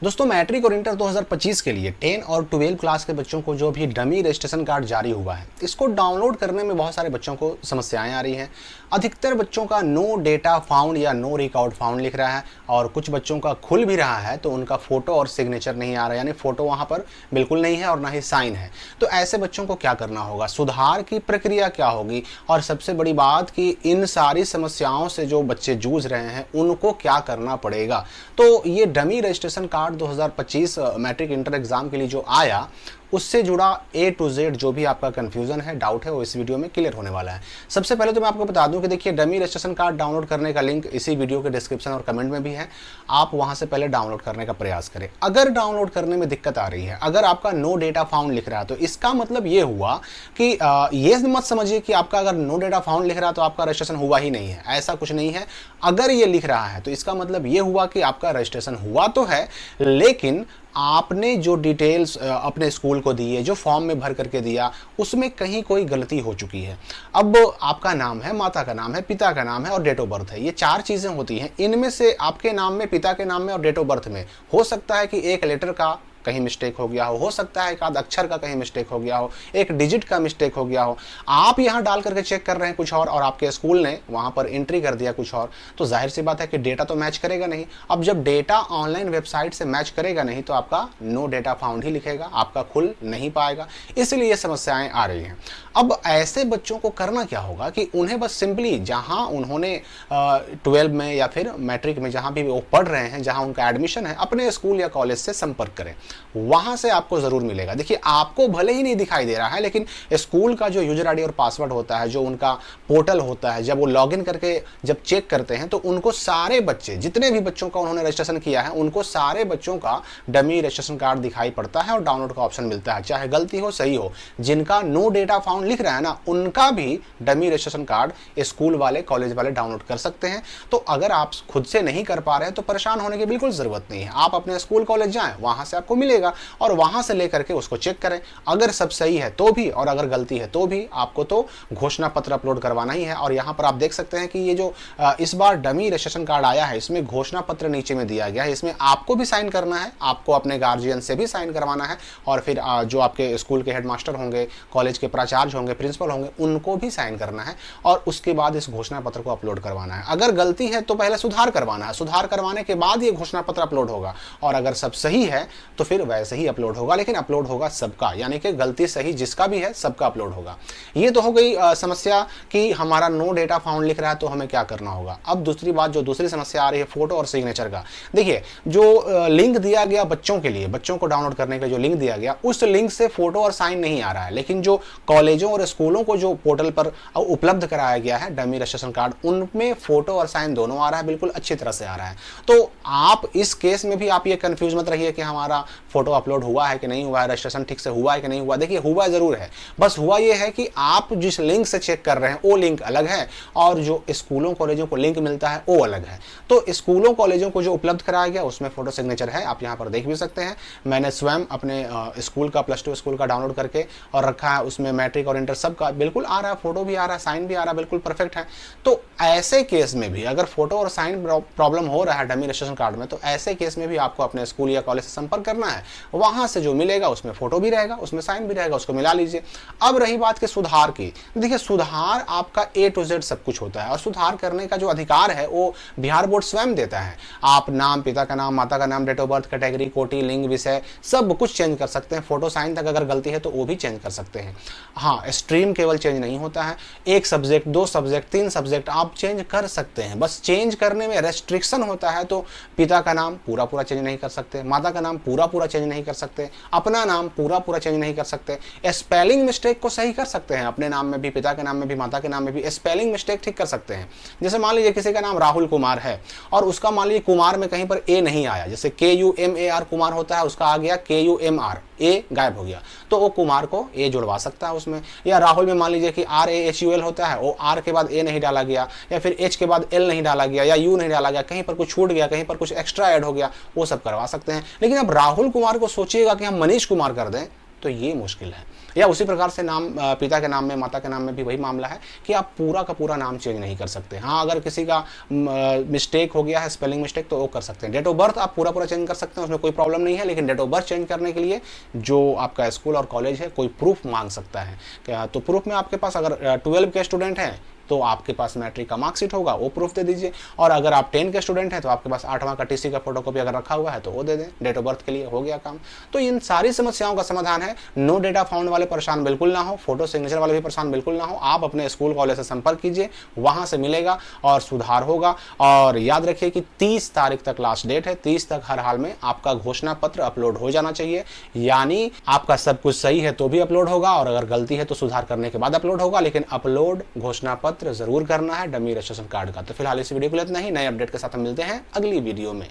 दोस्तों मैट्रिक और इंटर 2025 के लिए 10 और 12 क्लास के बच्चों को जो भी डमी रजिस्ट्रेशन कार्ड जारी हुआ है, इसको डाउनलोड करने में बहुत सारे बच्चों को समस्याएं आ रही हैं। अधिकतर बच्चों का नो डेटा फाउंड या नो रिकॉर्ड फाउंड लिख रहा है और कुछ बच्चों का खुल भी रहा है तो उनका फोटो और सिग्नेचर नहीं आ रहा, यानी फोटो वहां पर बिल्कुल नहीं है और ना ही साइन है। तो ऐसे बच्चों को क्या करना होगा, सुधार की प्रक्रिया क्या होगी, और सबसे बड़ी बात कि इन सारी समस्याओं से जो बच्चे जूझ रहे हैं उनको क्या करना पड़ेगा। तो ये dummy registration card 2025 matric inter exam के लिए जो आया, उससे जुड़ा A to Z जो भी आपका कंफ्यूजन है, डाउट है, वो इस वीडियो में क्लियर होने वाला है। सबसे पहले तो मैं आपको बता दूं कि देखिए, डमी रजिस्ट्रेशन कार्ड डाउनलोड करने का लिंक इसी वीडियो के डिस्क्रिप्शन और कमेंट में भी है। आप वहां से पहले डाउनलोड करने का प्रयास करें। अगर डाउनलोड करने में दिक्कत आ रही है, अगर आपका नो डेटा फाउंड लिख रहा है, तो इसका मतलब ये हुआ कि ये मत समझिए कि आपका अगर नो डेटा फाउंड लिख रहा है तो आपका रजिस्ट्रेशन हुआ ही नहीं है। ऐसा कुछ नहीं है। अगर ये लिख रहा है तो इसका मतलब ये हुआ कि आपका रजिस्ट्रेशन हुआ तो है, लेकिन आपने जो डिटेल्स अपने स्कूल को दिए, जो फॉर्म में भर करके दिया, उसमें कहीं कोई गलती हो चुकी है। अब आपका नाम है, माता का नाम है, पिता का नाम है और डेट ऑफ बर्थ है। ये चार चीजें होती हैं। इनमें से आपके नाम में, पिता के नाम में और डेट ऑफ बर्थ में हो सकता है कि एक लेटर का कहीं मिस्टेक हो गया हो सकता है एक आध अक्षर का कहीं मिस्टेक हो गया हो, एक डिजिट का मिस्टेक हो गया हो। आप यहां डाल करके चेक कर रहे हैं कुछ और आपके स्कूल ने वहां पर एंट्री कर दिया कुछ और, तो जाहिर सी बात है कि डेटा तो मैच करेगा नहीं। अब जब डेटा ऑनलाइन वेबसाइट से मैच करेगा नहीं तो आपका नो डेटा फाउंड ही लिखेगा, आपका खुल नहीं पाएगा। इसलिए समस्याएं आ रही हैं। अब ऐसे बच्चों को करना क्या होगा कि उन्हें बस सिंपली जहां उन्होंने 12 में या फिर मैट्रिक में जहां भी वो पढ़ रहे हैं, जहां उनका एडमिशन है, अपने स्कूल या कॉलेज से संपर्क करें। वहां से आपको जरूर मिलेगा। देखिए, आपको भले ही नहीं दिखाई दे रहा है, लेकिन स्कूल का जो यूजर आईडी और पासवर्ड होता है, जो उनका पोर्टल होता है, जब वो लॉगिन करके जब चेक करते हैं तो उनको सारे बच्चे, जितने भी बच्चों का उन्होंने रजिस्ट्रेशन किया है, उनको सारे बच्चों का डमी रजिस्ट्रेशन कार्ड दिखाई पड़ता है और डाउनलोड का ऑप्शन मिलता है, चाहे गलती हो सही हो। जिनका नो डेटा फाउंड लिख रहा है ना, उनका भी डमी रजिस्ट्रेशन कार्ड स्कूल वाले, कॉलेज वाले डाउनलोड कर सकते हैं। तो अगर आप खुद से नहीं कर पा रहे हैं तो परेशान होने की बिल्कुल जरूरत नहीं है। आप अपने स्कूल कॉलेज जाएं, वहां से आपको मिलेगा और वहां से लेकर के उसको चेक करें। अगर सब सही है तो भी, और अगर गलती है तो भी, आपको तो घोषणा पत्र अपलोड करवाना ही है। और यहां पर आप देख सकते हैं कि ये जो इस बार डमी रजिस्ट्रेशन कार्ड आया है, इसमें घोषणा पत्र नीचे में दिया गया है। इसमें आपको भी साइन करना है, आपको अपने गार्जियन से भी साइन करवाना है और फिर जो आपके स्कूल के हेडमास्टर होंगे, कॉलेज के प्राचार्य होंगे, प्रिंसिपल होंगे, उनको भी साइन करना है और उसके बाद इस घोषणा पत्र को अपलोड करवाना है। अगर गलती है तो पहले सुधार करवाना है, सुधार करवाने के बाद ये घोषणा पत्र अपलोड होगा, और अगर सब सही है तो फिर वैसे ही अपलोड होगा, लेकिन अपलोड होगा सबका, यानी कि गलती सही जिसका भी है सबका अपलोड होगा। ये तो हो गई समस्या कि हमारा नो डेटा फाउंड लिख रहा है तो हमें क्या करना होगा। अब दूसरी बात, जो दूसरी समस्या आ रही है फोटो और सिग्नेचर का। देखिए, जो लिंक दिया गया बच्चों के लिए, बच्चों को डाउनलोड करने के लिए जो लिंक दिया गया, उस लिंक से फोटो और साइन नहीं आ रहा है, लेकिन जो कॉलेजों और स्कूलों को जो पोर्टल पर उपलब्ध कराया गया है डमी रजिस्ट्रेशन कार्ड, उनमें फोटो और साइन दोनों आ रहा है, बिल्कुल अच्छी तरह से आ रहा है। तो आप इस केस में भी आप ये कंफ्यूज मत रहिए कि हमारा फोटो अपलोड हुआ है कि नहीं हुआ है, रजिस्ट्रेशन ठीक से हुआ है कि नहीं हुआ। देखिए, हुआ जरूर है, बस हुआ ये है कि आप जिस लिंक से चेक कर रहे हैं वो लिंक अलग है और जो स्कूलों कॉलेजों को लिंक मिलता है वो अलग है। तो स्कूलों कॉलेजों को जो उपलब्ध कराया गया उसमें फोटो सिग्नेचर है, आप यहाँ पर देख भी सकते हैं। मैंने स्वयं अपने स्कूल का, प्लस 2 स्कूल का डाउनलोड करके और रखा है, उसमें मैट्रिक और इंटर सब का बिल्कुल आ रहा है, फोटो भी आ रहा है, साइन भी आ रहा है, बिल्कुल परफेक्ट है। तो ऐसे केस में भी अगर फोटो और साइन प्रॉब्लम हो रहा है डमी रजिस्ट्रेशन कार्ड में, तो ऐसे केस में भी आपको अपने स्कूल या कॉलेज से संपर्क करना है। वहां से जो मिलेगा उसमें फोटो भी रहेगा, उसमें साइन भी रहेगा, उसको मिला लीजिए। अब रही बात के सुधार की। देखिए, सुधार आपका A to Z सब कुछ होता है और सुधार करने का जो अधिकार है वो बिहार बोर्ड स्वयं देता है। आप नाम, पिता का नाम, माता का नाम, डेट ऑफ बर्थ, कैटेगरी, कोटि, लिंग, विषय सब कुछ चेंज कर सकते हैं। फोटो साइन तक अगर गलती है तो वो भी चेंज कर सकते हैं। हाँ, स्ट्रीम केवल चेंज नहीं होता है, एक सब्जेक्ट, 2 सब्जेक्ट, 3 सब्जेक्ट आप चेंज कर सकते हैं। बस चेंज करने में रेस्ट्रिक्शन होता है, तो पिता का नाम पूरा पूरा चेंज नहीं कर सकते, माता का नाम पूरा पूरा चेंज नहीं कर सकते, अपना नाम पूरा पूरा चेंज नहीं कर सकते। स्पेलिंग मिस्टेक को सही कर सकते हैं, अपने नाम में भी, पिता के नाम में भी, माता के नाम में भी स्पेलिंग मिस्टेक ठीक कर सकते हैं। जैसे मान लीजिए किसी का नाम राहुल कुमार है और उसका मान लीजिए कुमार में कहीं पर ए नहीं आया, जैसे KUMAR कुमार होता है, उसका आ गया KUMR, ए गायब हो गया, तो वो कुमार को ए जुड़वा सकता है उसमें। या राहुल में मान लीजिए कि RAHUL होता है, वो आर के बाद ए नहीं डाला गया, या फिर एच के बाद एल नहीं डाला गया, या यू नहीं डाला गया, कहीं पर कुछ छूट गया, कहीं पर कुछ एक्स्ट्रा ऐड हो गया, वो सब करवा सकते हैं। लेकिन अब राहुल कुमार को सोचिएगा कि हम मनीष कुमार कर दें, तो ये मुश्किल है। या उसी प्रकार से नाम पिता के नाम में, माता के नाम में भी वही मामला है कि आप पूरा का पूरा नाम चेंज नहीं कर सकते। हाँ, अगर किसी का मिस्टेक हो गया है, स्पेलिंग मिस्टेक, तो वो कर सकते हैं। डेट ऑफ बर्थ आप पूरा पूरा चेंज कर सकते हैं, उसमें कोई प्रॉब्लम नहीं है, लेकिन डेट ऑफ बर्थ चेंज करने के लिए जो आपका स्कूल और कॉलेज है कोई प्रूफ मांग सकता है। तो प्रूफ में आपके पास अगर 12 के स्टूडेंट हैं तो आपके पास मैट्रिक का मार्कशीट होगा, वो प्रूफ दे दीजिए। और अगर आप 10 के स्टूडेंट हैं तो आपके पास 8वां का टीसी का फोटोकॉपी अगर रखा हुआ है तो वो दे दें, डेट ऑफ बर्थ के लिए हो गया काम। तो इन सारी समस्याओं का समाधान है। नो डेटा फाउंड वाले परेशान बिल्कुल ना हो, फोटो सिग्नेचर वाले भी परेशान बिल्कुल ना हो। आप अपने स्कूल कॉलेज से संपर्क कीजिए, वहां से मिलेगा और सुधार होगा। और याद रखिए कि 30 तारीख तक लास्ट डेट है, 30 तक हर हाल में आपका घोषणा पत्र अपलोड हो जाना चाहिए। यानी आपका सब कुछ सही है तो भी अपलोड होगा, और अगर गलती है तो सुधार करने के बाद अपलोड होगा, लेकिन अपलोड घोषणा पत्र जरूर करना है डमी रजिस्ट्रेशन कार्ड का। तो फिलहाल इस वीडियो को इतना ही। नए अपडेट के साथ हम मिलते हैं अगली वीडियो में।